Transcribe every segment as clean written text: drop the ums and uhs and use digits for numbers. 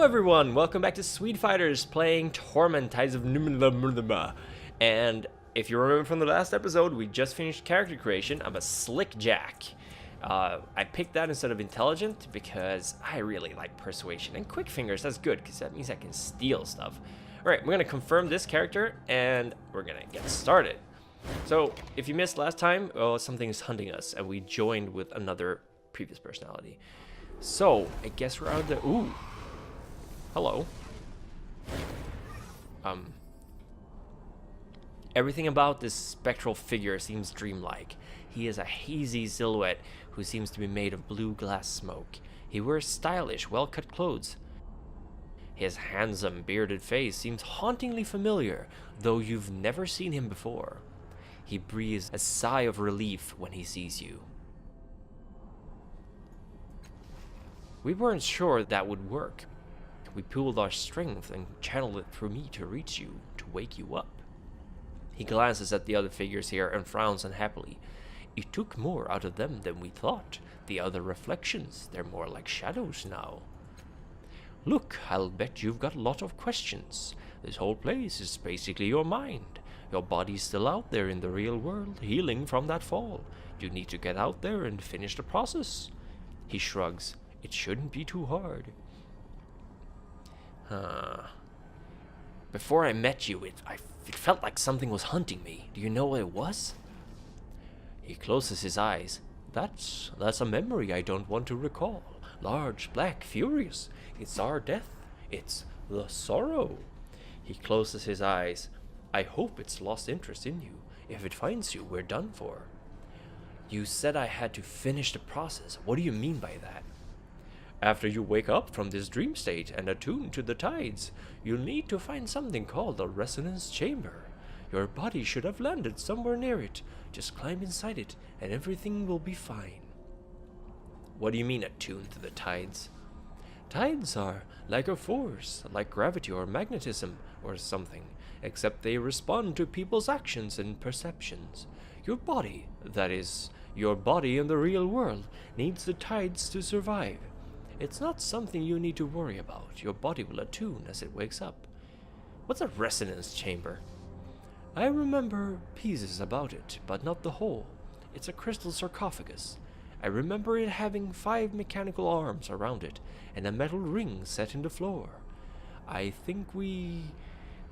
everyone, welcome back to Swede Fighters playing Torment, Tides of Numenera. And if you remember from the last episode, we just finished character creation. I'm a slick Jack. I picked that instead of intelligent because I really like persuasion. And quick fingers, that's good because that means I can steal stuff. Alright, we're going to confirm this character and we're going to get started. So, if you missed last time, something is hunting us and we joined with another previous personality. So, I guess we're out there. Ooh. Hello. Everything about this spectral figure seems dreamlike. He is a hazy silhouette who seems to be made of blue glass smoke. He wears stylish, well-cut clothes. His handsome, bearded face seems hauntingly familiar, though you've never seen him before. He breathes a sigh of relief when he sees you. We weren't sure that would work. We pooled our strength and channeled it through me to reach you, to wake you up. He glances at the other figures here and frowns unhappily. It took more out of them than we thought. The other reflections, they're more like shadows now. Look, I'll bet you've got a lot of questions. This whole place is basically your mind. Your body's still out there in the real world, healing from that fall. You need to get out there and finish the process. He shrugs. It shouldn't be too hard. Before I met you, it felt like something was hunting me. Do you know what it was? He closes his eyes. That's a memory I don't want to recall. Large, black, furious. It's our death. It's the sorrow. He closes his eyes. I hope it's lost interest in you. If it finds you, we're done for. You said I had to finish the process. What do you mean by that? After you wake up from this dream state and attune to the tides, you'll need to find something called a resonance chamber. Your body should have landed somewhere near it. Just climb inside it and everything will be fine. What do you mean attune to the tides? Tides are like a force, like gravity or magnetism or something, except they respond to people's actions and perceptions. Your body, that is, your body in the real world, needs the tides to survive. It's not something you need to worry about. Your body will attune as it wakes up. What's a resonance chamber? I remember pieces about it, but not the whole. It's a crystal sarcophagus. I remember it having 5 mechanical arms around it, and a metal ring set in the floor. I think we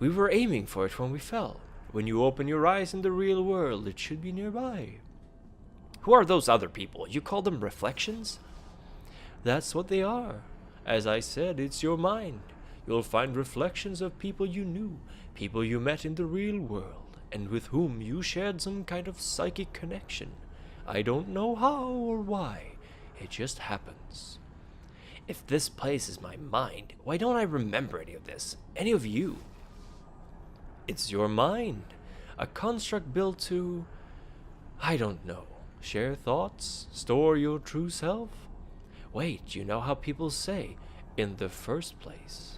were aiming for it when we fell. When you open your eyes in the real world, it should be nearby. Who are those other people? You call them reflections? That's what they are. As I said, it's your mind. You'll find reflections of people you knew, people you met in the real world, and with whom you shared some kind of psychic connection. I don't know how or why. It just happens. If this place is my mind, why don't I remember any of this? Any of you? It's your mind. A construct built to, I don't know, share thoughts, store your true self. Wait, you know how people say, in the first place.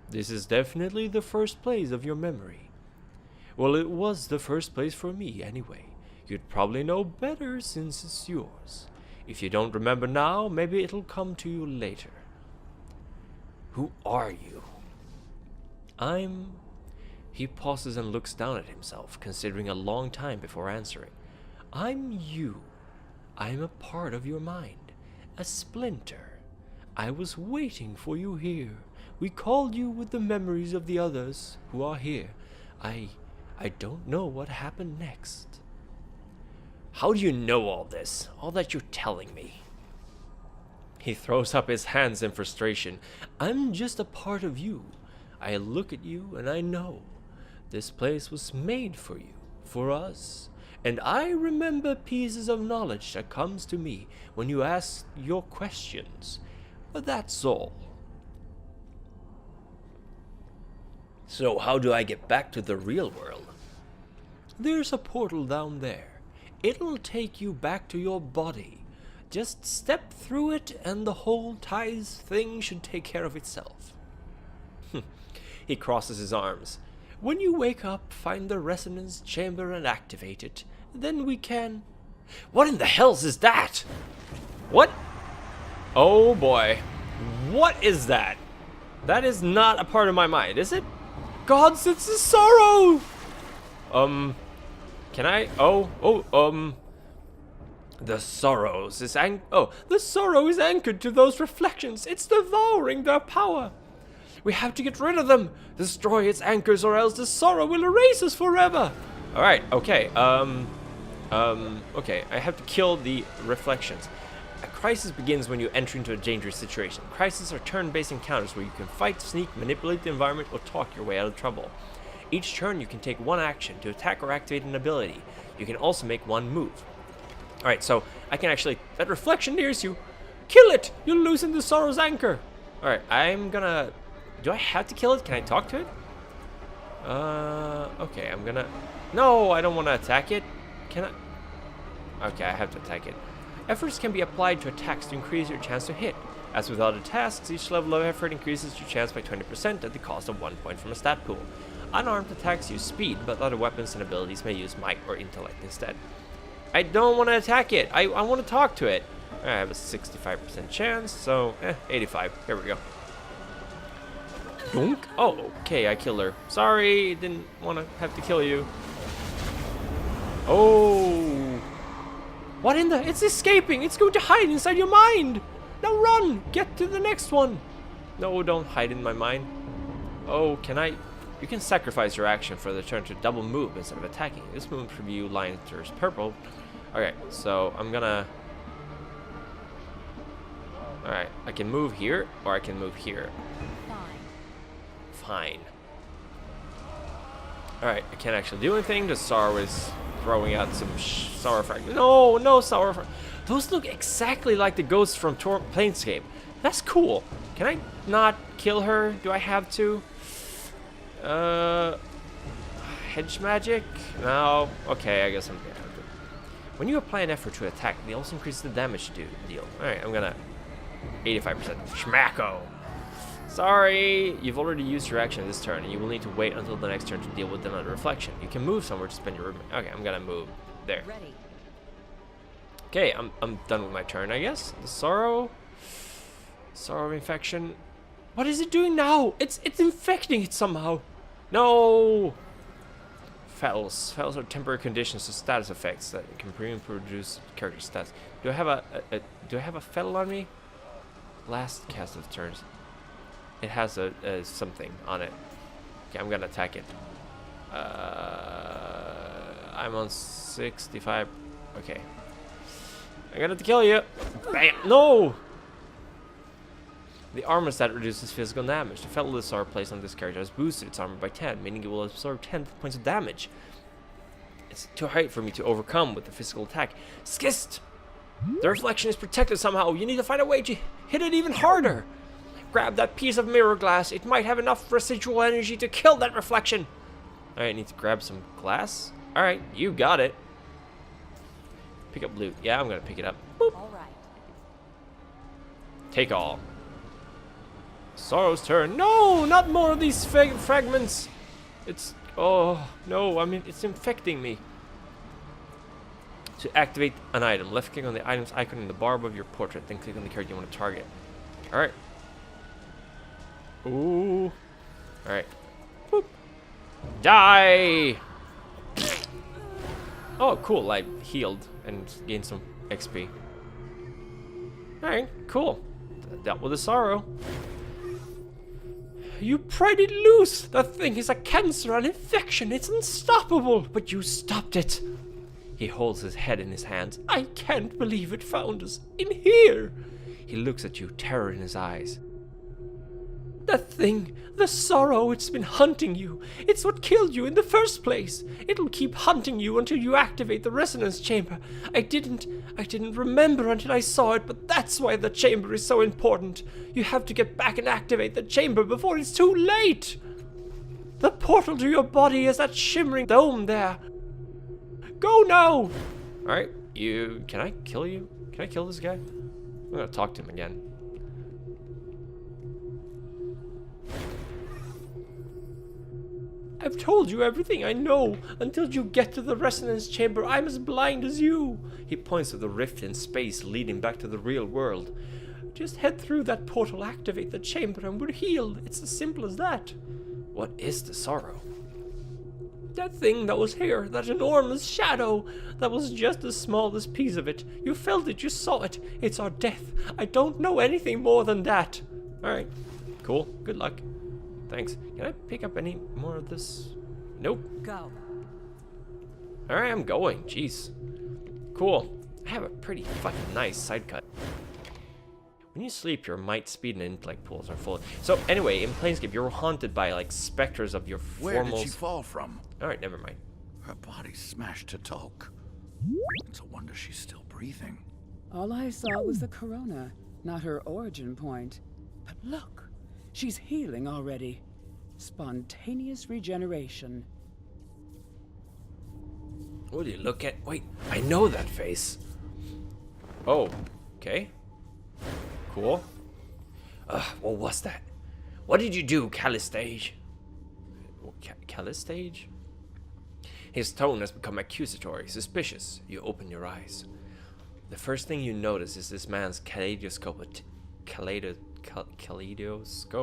This is definitely the first place of your memory. Well, it was the first place for me anyway. You'd probably know better since it's yours. If you don't remember now, maybe it'll come to you later. Who are you? He pauses and looks down at himself, considering a long time before answering. I'm you. I'm a part of your mind. A splinter. I was waiting for you here. We called you with the memories of the others who are here. I don't know what happened next. How do you know all this? All that you're telling me? He throws up his hands in frustration. I'm just a part of you. I look at you and I know. This place was made for you, for us. And I remember pieces of knowledge that comes to me when you ask your questions. But that's all. So how do I get back to the real world? There's a portal down there. It'll take you back to your body. Just step through it and the whole ties thing should take care of itself. He crosses his arms. When you wake up, find the resonance chamber and activate it. Then we can... What in the hells is that? What? Oh boy. What is that? That is not a part of my mind, is it? Gods, it's the sorrow! Can I? The sorrows is the sorrow is anchored to those reflections. It's devouring their power. We have to get rid of them. Destroy its anchors, or else the sorrow will erase us forever. All right. Okay. Okay. I have to kill the reflections. A crisis begins when you enter into a dangerous situation. Crises are turn-based encounters where you can fight, sneak, manipulate the environment, or talk your way out of trouble. Each turn, you can take one action to attack or activate an ability. You can also make one move. Alright, so I can actually... That reflection nears you. Kill it! You'll loosen the sorrow's anchor. Alright, I'm gonna... Do I have to kill it? Can I talk to it? Okay, I'm gonna... No, I don't want to attack it. Can I? Okay, I have to attack it. Efforts can be applied to attacks to increase your chance to hit. As with other tasks, each level of effort increases your chance by 20% at the cost of 1 point from a stat pool. Unarmed attacks use speed, but other weapons and abilities may use might or intellect instead. I don't want to attack it. I want to talk to it. I have a 65% chance, so 85. Here we go. Dunk. Oh, okay, I killed her. Sorry, didn't want to have to kill you. Oh. What in the? It's escaping. It's going to hide inside your mind. Now run. Get to the next one. No, don't hide in my mind. Oh, can I? You can sacrifice your action for the turn to double move instead of attacking. This move preview line turns purple. Okay, so I'm gonna... Alright, I can move here, or I can move here. Fine. Alright, I can't actually do anything. The sorrow is throwing out some sour fragments. No, no sour fragments. Those look exactly like the ghosts from Planescape. That's cool. Can I not kill her? Do I have to? Hedge magic? No. Okay, I guess I'm gonna have to. When you apply an effort to attack, they also increase the damage you deal. Alright, I'm gonna 85%. Schmacko! Sorry, you've already used your action this turn, and you will need to wait until the next turn to deal with another reflection. You can move somewhere to spend your... Okay, I'm gonna move there. Okay, I'm done with my turn, I guess. The sorrow... Sorrow infection... What is it doing now? It's infecting it somehow. No! Fells. Fells are temporary conditions or status effects that can produce character stats. Do I have a fell on me? Last cast of turns. It has a something on it. Okay, I'm gonna attack it. I'm on 65. Okay. I'm gonna have to kill you. Bam! No! The armor stat reduces physical damage. The fellow are placed on this character has boosted its armor by 10, meaning it will absorb 10 points of damage. It's too high for me to overcome with the physical attack. Skist! The reflection is protected somehow. You need to find a way to hit it even harder. Grab that piece of mirror glass. It might have enough residual energy to kill that reflection. Alright, I need to grab some glass. Alright, you got it. Pick up loot. Yeah, I'm gonna pick it up. Boop. All right. Take all. Sorrow's turn. No, not more of these fragments. It's... Oh, no, I mean, it's infecting me. To activate an item, left click on the item's icon in the bar above your portrait, then click on the character you want to target. Alright. Ooh. Alright. Boop. Die! Oh, cool. I healed and gained some XP. Alright, cool. Dealt with the sorrow. You pried it loose! That thing is a cancer, an infection. It's unstoppable, but you stopped it. He holds his head in his hands. I can't believe it found us in here. He looks at you, terror in his eyes. That thing, the sorrow, it's been hunting you. It's what killed you in the first place. It'll keep hunting you until you activate the resonance chamber. I didn't remember until I saw it, but that's why the chamber is so important. You have to get back and activate the chamber before it's too late. The portal to your body is that shimmering dome there. Go now! Alright, can I kill you? Can I kill this guy? I'm gonna talk to him again. I've told you everything I know. Until you get to the resonance chamber, I'm as blind as you. He points to the rift in space leading back to the real world. Just head through that portal, activate the chamber, and we're healed. It's as simple as that. What is the sorrow? That thing that was here, that enormous shadow, that was just the smallest piece of it. You felt it, you saw it. It's our death. I don't know anything more than that. Alright, cool. Good luck. Thanks. Can I pick up any more of this? Nope. Go. Alright, I'm going. Jeez. Cool. I have a pretty fucking nice side cut. When you sleep, your might, speed, and intellect pools are full. So anyway, in Planescape, you're haunted by like specters of your Where foremost... did she fall from? Alright, never mind. Her body's smashed to talk. It's a wonder she's still breathing. All I saw was the corona, not her origin point. But look, she's healing already. Spontaneous regeneration. What do you look at? Wait, I know that face. Oh, okay. Cool. What was that? What did you do, Callistage? Callistage? His tone has become accusatory, suspicious. You open your eyes. The first thing you notice is this man's kaleidoscope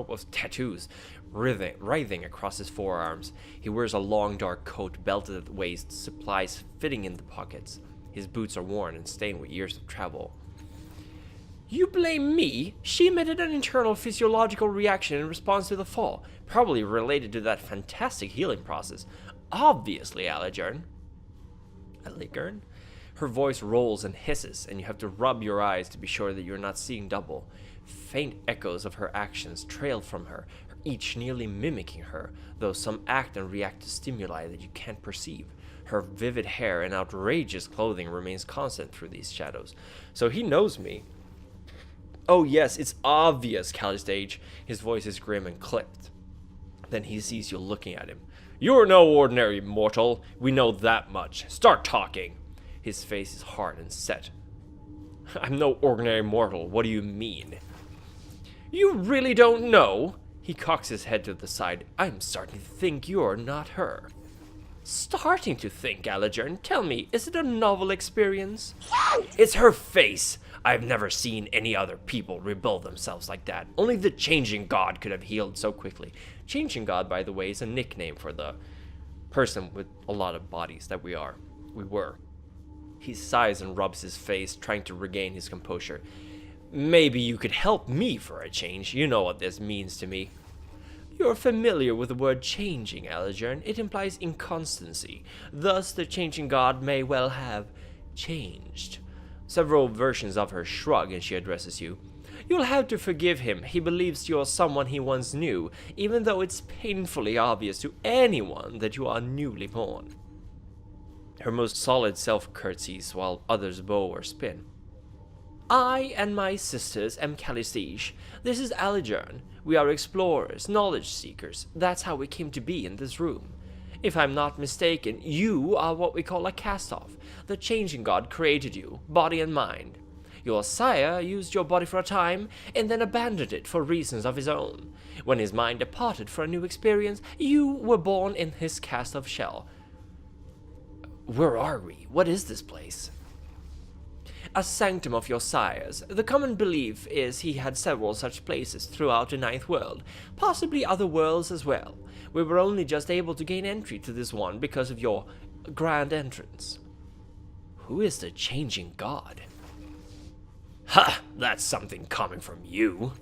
of tattoos writhing across his forearms. He wears a long dark coat belted at the waist, supplies fitting in the pockets. His boots are worn and stained with years of travel. You blame me? She emitted an internal physiological reaction in response to the fall, probably related to that fantastic healing process. Obviously, Aligern. Her voice rolls and hisses, and you have to rub your eyes to be sure that you're not seeing double. Faint echoes of her actions trail from her, each nearly mimicking her, though some act and react to stimuli that you can't perceive. Her vivid hair and outrageous clothing remains constant through these shadows. So he knows me. Oh yes, it's obvious, Callistage. His voice is grim and clipped. Then he sees you looking at him. You're no ordinary mortal. We know that much. Start talking. His face is hard and set. I'm no ordinary mortal. What do you mean? You really don't know? He cocks his head to the side. I'm starting to think you're not her. Starting to think, Aligern. Tell me, is it a novel experience? It's her face. I've never seen any other people rebuild themselves like that. Only the Changing God could have healed so quickly. Changing God, by the way, is a nickname for the person with a lot of bodies that we were. He sighs and rubs his face, trying to regain his composure. Maybe you could help me for a change. You know what this means to me. You're familiar with the word changing, Aligern. It implies inconstancy. Thus, the Changing God may well have changed. Several versions of her shrug as she addresses you. You'll have to forgive him. He believes you're someone he once knew, even though it's painfully obvious to anyone that you are newly born. Her most solid self curtsies, while others bow or spin. I and my sisters am Callistage. This is Aligern. We are explorers, knowledge seekers. That's how we came to be in this room. If I'm not mistaken, you are what we call a cast-off. The Changing God created you, body and mind. Your sire used your body for a time, and then abandoned it for reasons of his own. When his mind departed for a new experience, you were born in his cast-off shell. Where are we? What is this place? A sanctum of your sire's. The common belief is he had several such places throughout the Ninth World, possibly other worlds as well. We were only just able to gain entry to this one because of your grand entrance. Who is the Changing God? Ha! That's something coming from you.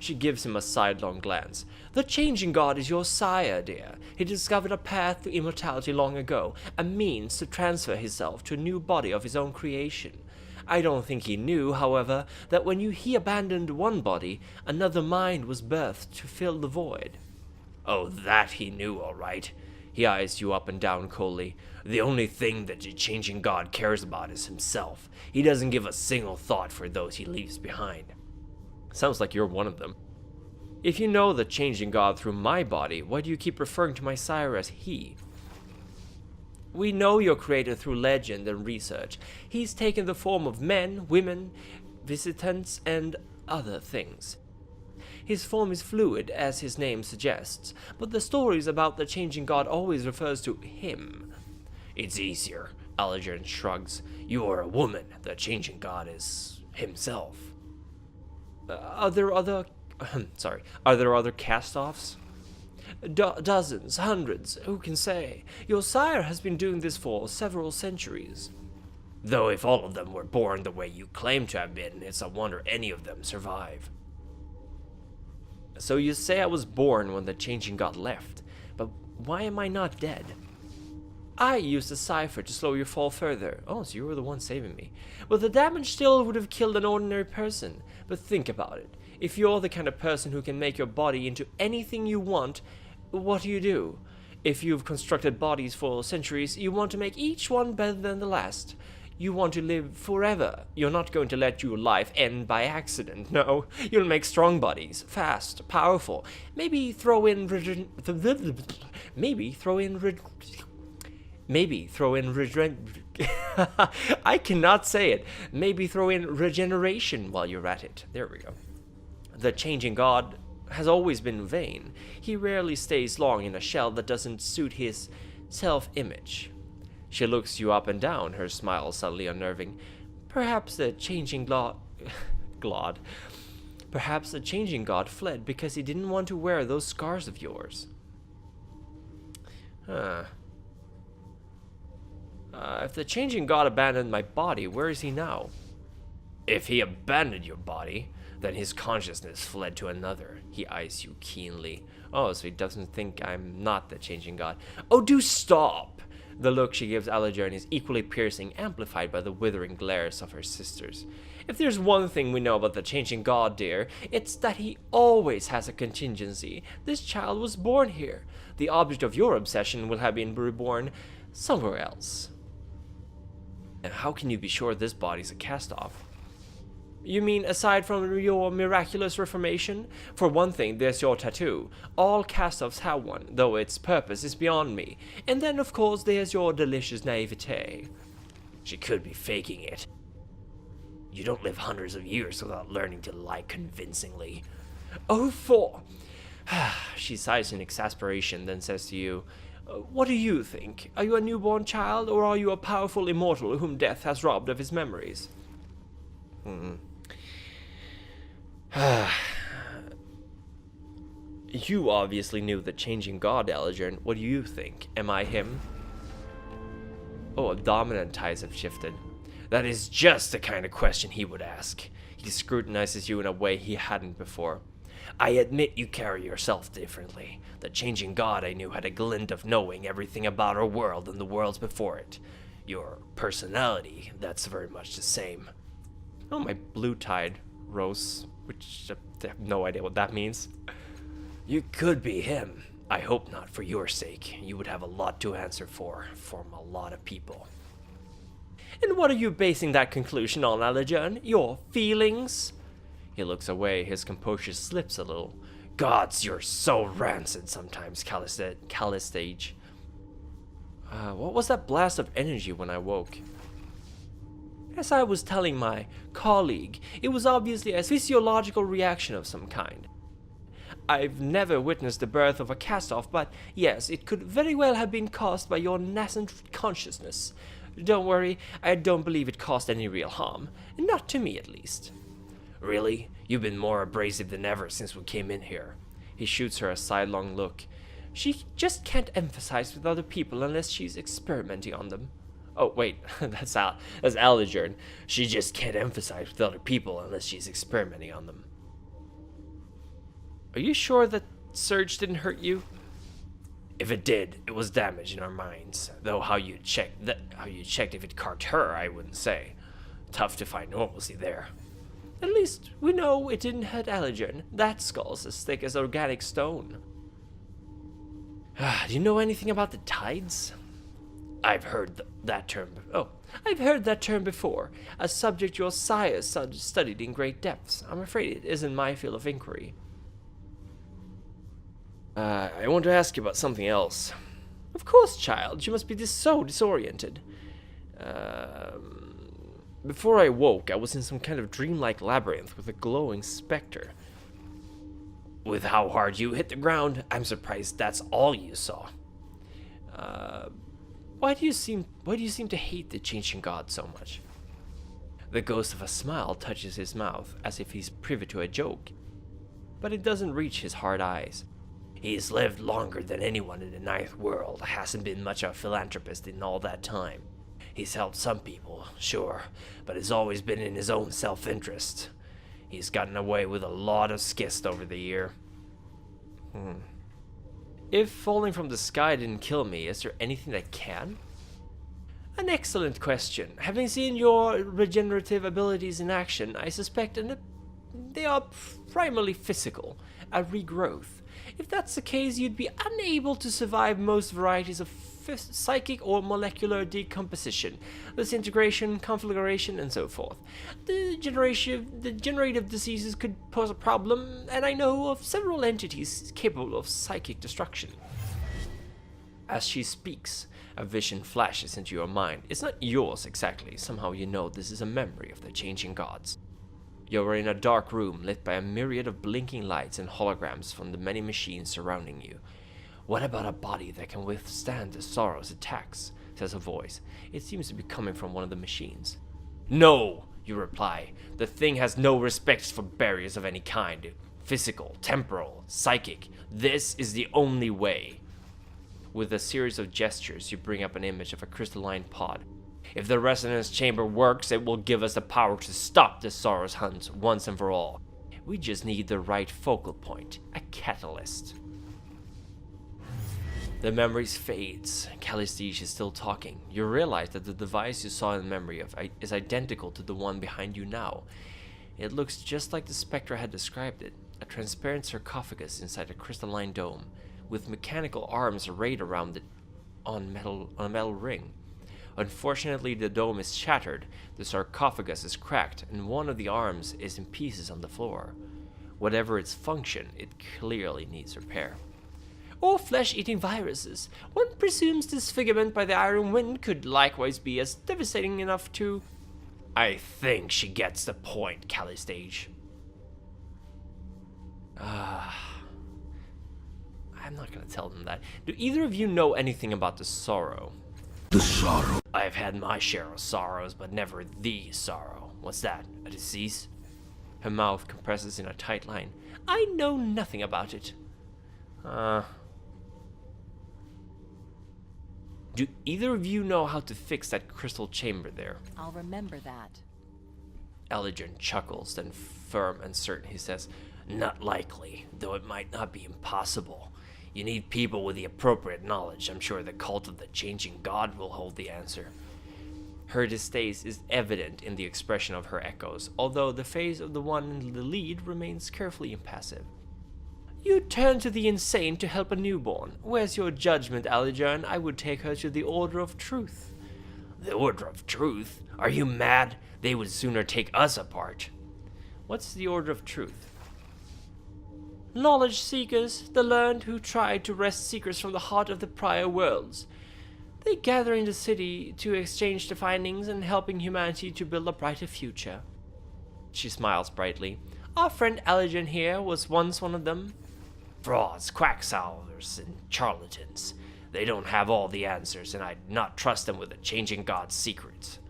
She gives him a sidelong glance. The Changing God is your sire, dear. He discovered a path to immortality long ago, a means to transfer himself to a new body of his own creation. I don't think he knew, however, that when he abandoned one body, another mind was birthed to fill the void. Oh, that he knew, all right. He eyes you up and down coldly. The only thing that the Changing God cares about is himself. He doesn't give a single thought for those he leaves behind. Sounds like you're one of them. If you know the Changing God through my body, why do you keep referring to my sire as he? We know your creator through legend and research. He's taken the form of men, women, visitants, and other things. His form is fluid, as his name suggests, but the stories about the Changing God always refers to him. It's easier, Aligern shrugs. You are a woman. The Changing God is himself. Are there other... sorry. Are there other cast-offs? Dozens, hundreds, who can say? Your sire has been doing this for several centuries. Though if all of them were born the way you claim to have been, it's a wonder any of them survive. So you say I was born when the Changing God left, but why am I not dead? I used a cipher to slow your fall further. Oh, so you were the one saving me. Well, the damage still would have killed an ordinary person. But think about it. If you're the kind of person who can make your body into anything you want, what do? If you've constructed bodies for centuries, you want to make each one better than the last. You want to live forever. You're not going to let your life end by accident. No, you'll make strong bodies, fast, powerful. Maybe throw in I cannot say it. Maybe throw in regeneration while you're at it. There we go. The Changing God has always been vain. He rarely stays long in a shell that doesn't suit his self-image. She looks you up and down, her smile suddenly unnerving. Perhaps the Changing Perhaps the Changing God fled because he didn't want to wear those scars of yours. If the Changing God abandoned my body, where is he now? If he abandoned your body, then his consciousness fled to another. He eyes you keenly. Oh, so he doesn't think I'm not the Changing God. Oh, do stop! The look she gives Aligern is equally piercing, amplified by the withering glares of her sisters. If there's one thing we know about the Changing God, dear, it's that he always has a contingency. This child was born here. The object of your obsession will have been reborn somewhere else. And how can you be sure this body's a cast-off? You mean aside from your miraculous reformation? For one thing, there's your tattoo. All cast-offs have one, though its purpose is beyond me. And then, of course, there's your delicious naivete. She could be faking it. You don't live hundreds of years without learning to lie convincingly. She sighs in exasperation, then says to you, what do you think? Are you a newborn child, or are you a powerful immortal whom death has robbed of his memories? You obviously knew the Changing God, Aligern. What do you think? Am I him? Oh, dominant ties have shifted. That is just the kind of question he would ask. He scrutinizes you in a way he hadn't before. I admit you carry yourself differently. The Changing God I knew had a glint of knowing everything about our world and the worlds before it. Your personality, that's very much the same. Oh, my blue-tide rose, which I have no idea what that means. You could be him. I hope not, for your sake. You would have a lot to answer for from a lot of people. And what are you basing that conclusion on, Aligern? Your feelings? He looks away, his composure slips a little. Gods, you're so rancid sometimes, Callistage. What was that blast of energy when I woke? As I was telling my colleague, it was obviously a physiological reaction of some kind. I've never witnessed the birth of a cast-off, but yes, it could very well have been caused by your nascent consciousness. Don't worry, I don't believe it caused any real harm. Not to me, at least. Really? You've been more abrasive than ever since we came in here. He shoots her a sidelong look. She just can't emphasize with other people unless she's experimenting on them. Oh, wait, that's Aligern. She just can't emphasize with other people unless she's experimenting on them. Are you sure that surge didn't hurt you? If it did, it was damage in our minds. Though how you checked if it carved her, I wouldn't say. Tough to find normalcy there. At least we know it didn't hurt Aligern. That skull's as thick as organic stone. Do you know anything about the tides? I've heard that term. I've heard that term before. A subject your sire studied in great depths. I'm afraid it isn't my field of inquiry. I want to ask you about something else. Of course, child. You must be so disoriented. Before I woke, I was in some kind of dreamlike labyrinth with a glowing specter. With how hard you hit the ground, I'm surprised that's all you saw. Why do you seem to hate the Changing God so much? The ghost of a smile touches his mouth, as if he's privy to a joke, but it doesn't reach his hard eyes. He's lived longer than anyone in the ninth world, hasn't been much of a philanthropist in all that time. He's helped some people, sure, but it's always been in his own self-interest. He's gotten away with a lot of skist over the year. If falling from the sky didn't kill me, is there anything that can? An excellent question. Having seen your regenerative abilities in action, I suspect they are primarily physical, a regrowth. If that's the case, you'd be unable to survive most varieties of psychic or molecular decomposition, disintegration, conflagration, and so forth. The generative diseases could pose a problem, and I know of several entities capable of psychic destruction. As she speaks, a vision flashes into your mind. It's not yours exactly. Somehow you know this is a memory of the changing gods. You are in a dark room lit by a myriad of blinking lights and holograms from the many machines surrounding you. What about a body that can withstand the sorrow's attacks? Says a voice. It seems to be coming from one of the machines. No, you reply. The thing has no respect for barriers of any kind. Physical, temporal, psychic. This is the only way. With a series of gestures, you bring up an image of a crystalline pod. If the resonance chamber works, it will give us the power to stop the Sorrow's hunt once and for all. We just need the right focal point, a catalyst. The memories fades. Calistige is still talking. You realize that the device you saw in memory of is identical to the one behind you now. It looks just like the Spectra had described it, a transparent sarcophagus inside a crystalline dome, with mechanical arms arrayed around it on a metal ring. Unfortunately, the dome is shattered, the sarcophagus is cracked, and one of the arms is in pieces on the floor. Whatever its function, it clearly needs repair. Or flesh-eating viruses. One presumes disfigurement by the iron wind could likewise be as devastating enough to... I think she gets the point, Calistage. I'm not gonna tell them that. Do either of you know anything about the sorrow? The sorrow. I've had my share of sorrows, but never the sorrow. What's that? A disease? Her mouth compresses in a tight line. I know nothing about it. Do either of you know how to fix that crystal chamber there? I'll remember that. Eligern chuckles, then firm and certain he says, Not likely, though it might not be impossible. You need people with the appropriate knowledge. I'm sure the cult of the changing god will hold the answer. Her distaste is evident in the expression of her echoes, although the face of the one in the lead remains carefully impassive. You turn to the insane to help a newborn. Where's your judgment, Eligern? I would take her to the Order of Truth. The Order of Truth? Are you mad? They would sooner take us apart. What's the Order of Truth? Knowledge seekers, the learned who try to wrest secrets from the heart of the prior worlds. They gather in the city to exchange the findings and helping humanity to build a brighter future. She smiles brightly. Our friend Eligern here was once one of them. Frauds, quacksalvers, and charlatans. They don't have all the answers, and I'd not trust them with the changing god's secrets.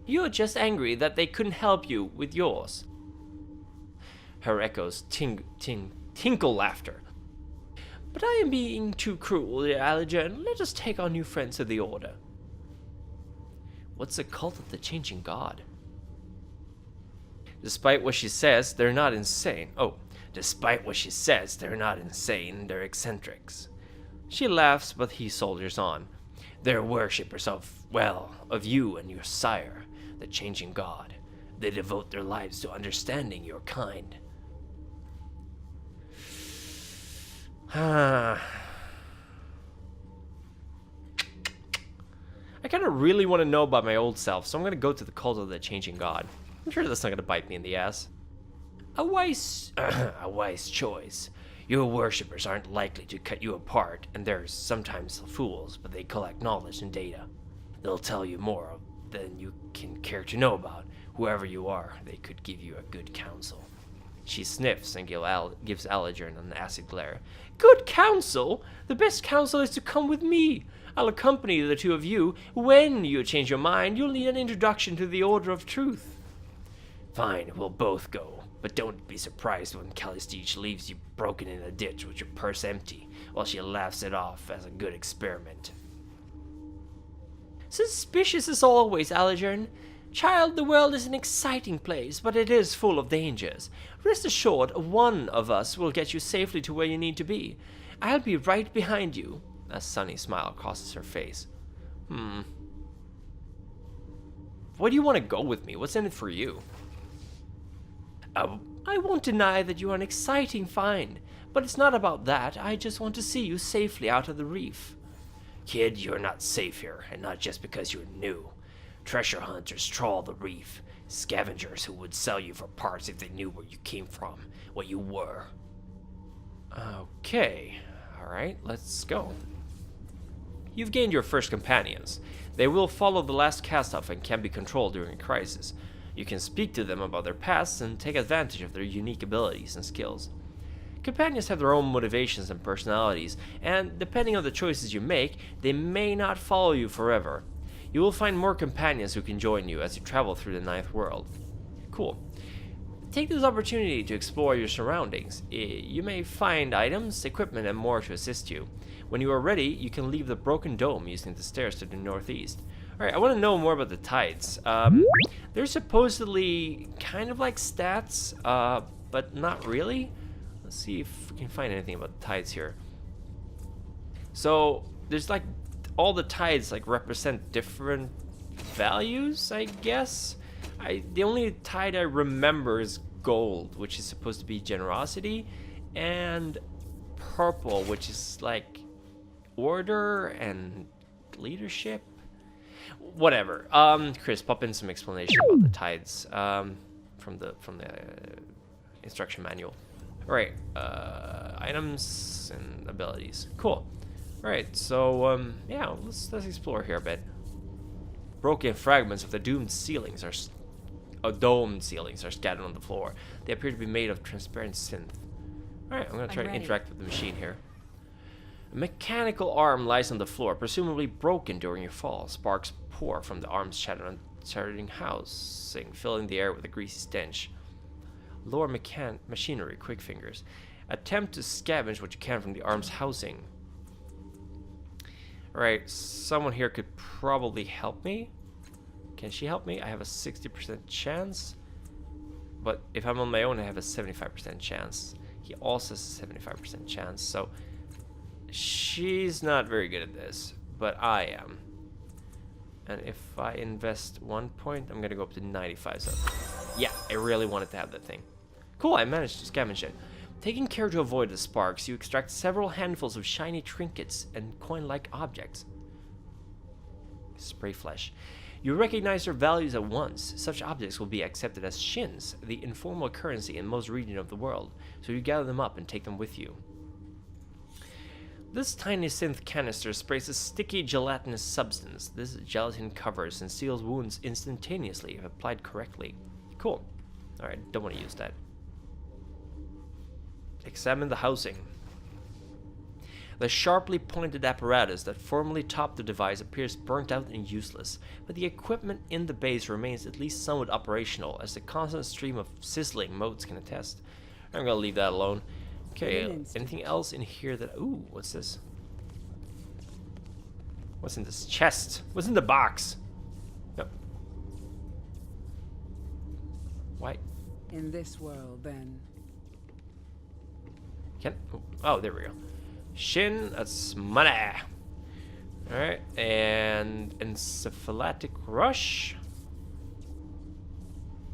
You're just angry that they couldn't help you with yours. Her echoes tinkle laughter. But I am being too cruel, dear Eligern. Let us take our new friends to the Order. What's the cult of the changing god? Despite what she says, they're not insane. Despite what she says, they're not insane, they're eccentrics. She laughs, but he soldiers on. They're worshippers of you and your sire, the changing god. They devote their lives to understanding your kind. I kind of really want to know about my old self, so I'm going to go to the cult of the changing god. I'm sure that's not going to bite me in the ass. A wise choice. Your worshippers aren't likely to cut you apart, and they're sometimes fools, but they collect knowledge and data. They'll tell you more than you can care to know about. Whoever you are, they could give you a good counsel. She sniffs and gives Eligern an acid glare. Good counsel? The best counsel is to come with me. I'll accompany the two of you. When you change your mind, you'll need an introduction to the Order of Truth. Fine, we'll both go. But don't be surprised when Callistege leaves you broken in a ditch with your purse empty, while she laughs it off as a good experiment. Suspicious as always, Allegern. Child, the world is an exciting place, but it is full of dangers. Rest assured, one of us will get you safely to where you need to be. I'll be right behind you. A sunny smile crosses her face. Why do you want to go with me? What's in it for you? I won't deny that you are an exciting find, but it's not about that. I just want to see you safely out of the reef. Kid, you're not safe here, and not just because you're new. Treasure hunters trawl the reef. Scavengers who would sell you for parts if they knew where you came from, what you were. Okay. Alright, let's go. You've gained your first companions. They will follow the last cast-off and can be controlled during a crisis. You can speak to them about their pasts and take advantage of their unique abilities and skills. Companions have their own motivations and personalities, and depending on the choices you make, they may not follow you forever. You will find more companions who can join you as you travel through the Ninth World. Cool. Take this opportunity to explore your surroundings. You may find items, equipment, and more to assist you. When you are ready, you can leave the broken dome using the stairs to the northeast. Alright, I want to know more about the tides. They're supposedly kind of like stats, but not really. Let's see if we can find anything about the tides here. So, there's like, all the tides like represent different values, I guess. The only tide I remember is gold, which is supposed to be generosity, and purple, which is like order and leadership. Whatever. Chris, pop in some explanation about the tides from the instruction manual. All right, items and abilities. Cool. All right, so yeah, let's explore here a bit. Broken fragments of the domed ceilings domed ceilings are scattered on the floor. They appear to be made of transparent synth. All right, I'm gonna try to interact with the machine here. A mechanical arm lies on the floor, presumably broken during your fall. Sparks pour from the arm's shattering housing, filling the air with a greasy stench. Lower machinery, quick fingers. Attempt to scavenge what you can from the arm's housing. Alright, someone here could probably help me. Can she help me? I have a 60% chance. But if I'm on my own, I have a 75% chance. He also has a 75% chance, so she's not very good at this, but I am. And if I invest 1 point, I'm gonna go up to 95. So yeah, I really wanted to have that thing. Cool, I managed to scavenge it. Taking care to avoid the sparks, you extract several handfuls of shiny trinkets and coin-like objects. Spray flesh. You recognize their values at once. Such objects will be accepted as shins, the informal currency in most regions of the world, so you gather them up and take them with you. This tiny synth canister sprays a sticky gelatinous substance. This gelatin covers and seals wounds instantaneously if applied correctly. Cool. Alright, don't want to use that. Examine the housing. The sharply pointed apparatus that formerly topped the device appears burnt out and useless, but the equipment in the base remains at least somewhat operational, as the constant stream of sizzling motes can attest. I'm gonna leave that alone. Okay, anything else in here that... Ooh, what's this? What's in this chest? What's in the box? No. Why? In this world, then. Oh, there we go. Shin, that's money. Alright, and encephalitic rush.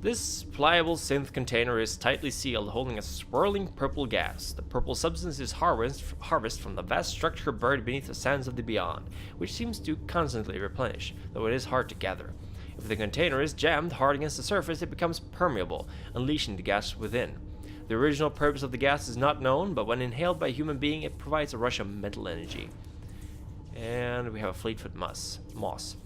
This pliable synth container is tightly sealed, holding a swirling purple gas. The purple substance is harvested from the vast structure buried beneath the sands of the beyond, which seems to constantly replenish, though it is hard to gather. If the container is jammed hard against the surface, it becomes permeable, unleashing the gas within. The original purpose of the gas is not known, but when inhaled by a human being, it provides a rush of mental energy. And we have a fleetfoot moss.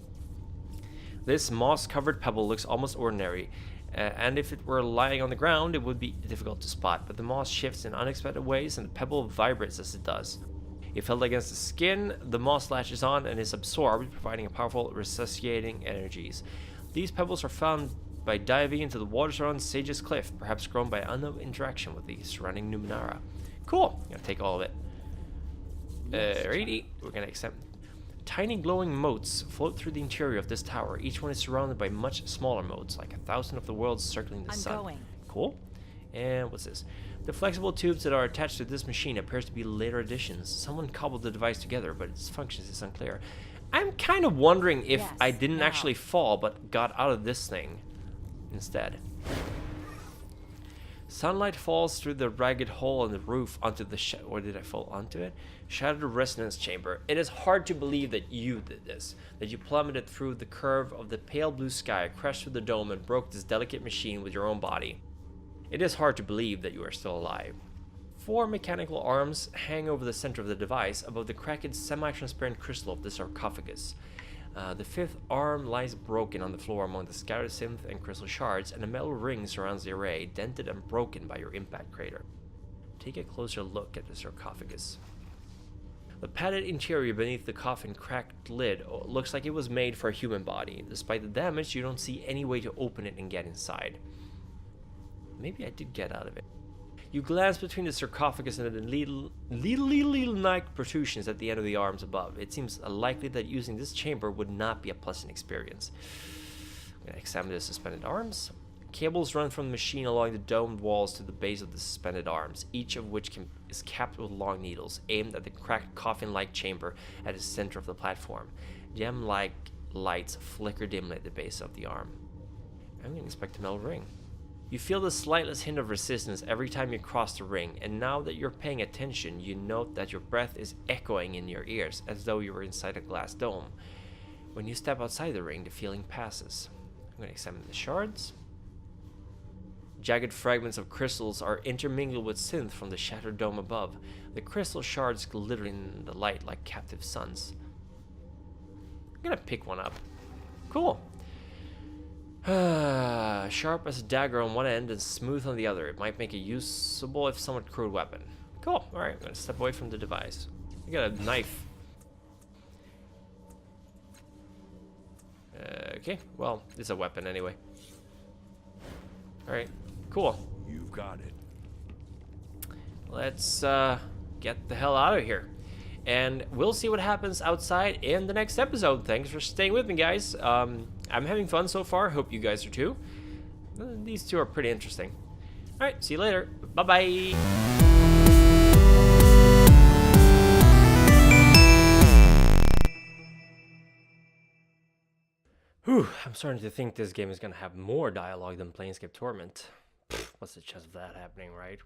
This moss-covered pebble looks almost ordinary, and if it were lying on the ground, it would be difficult to spot, but the moss shifts in unexpected ways and the pebble vibrates as it does. If held against the skin, the moss latches on and is absorbed, providing a powerful resuscitating energies. These pebbles are found by diving into the waters around Sage's Cliff, perhaps grown by unknown interaction with the surrounding Numenera. Cool. I'm gonna take all of it. Alrighty, we're gonna accept. Tiny glowing motes float through the interior of this tower. Each one is surrounded by much smaller motes, like 1,000 of the worlds circling the sun. Going. Cool. And what's this? The flexible tubes that are attached to this machine appears to be later additions. Someone cobbled the device together, but its functions is unclear. I'm kind of wondering if Yes, I didn't now. actually fall, but got out of this thing instead. Sunlight falls through the ragged hole in the roof onto the or did I fall onto it? Shattered resonance chamber. It is hard to believe that you did this, that you plummeted through the curve of the pale blue sky, crashed through the dome, and broke this delicate machine with your own body. It is hard to believe that you are still alive. 4 mechanical arms hang over the center of the device, above the cracked semi-transparent crystal of the sarcophagus. The 5th arm lies broken on the floor among the scattered synth and crystal shards, and a metal ring surrounds the array, dented and broken by your impact crater. Take a closer look at the sarcophagus. The padded interior beneath the coffin cracked lid looks like it was made for a human body. Despite the damage, you don't see any way to open it and get inside. Maybe I did get out of it. You glance between the sarcophagus and the little neck protrusions at the end of the arms above. It seems likely that using this chamber would not be a pleasant experience. I'm gonna examine the suspended arms. Cables run from the machine along the domed walls to the base of the suspended arms, each of which is capped with long needles, aimed at the cracked coffin-like chamber at the center of the platform. Gem-like lights flicker dimly at the base of the arm. I'm gonna inspect the metal ring. You feel the slightest hint of resistance every time you cross the ring, and now that you're paying attention, you note that your breath is echoing in your ears, as though you were inside a glass dome. When you step outside the ring, the feeling passes. I'm going to examine the shards. Jagged fragments of crystals are intermingled with synth from the shattered dome above. The crystal shards glitter in the light like captive suns. I'm going to pick one up. Cool. Sharp as a dagger on one end and smooth on the other. It might make a usable if somewhat crude weapon. Cool. Alright, I'm going to step away from the device. I got a knife. Okay, well, it's a weapon anyway. Alright, cool. You've got it. Let's get the hell out of here. And we'll see what happens outside in the next episode. Thanks for staying with me, guys. I'm having fun so far. Hope you guys are too. These two are pretty interesting. All right, see you later. Bye-bye. Whew, I'm starting to think this game is going to have more dialogue than Planescape Torment. What's the chance of that happening, right?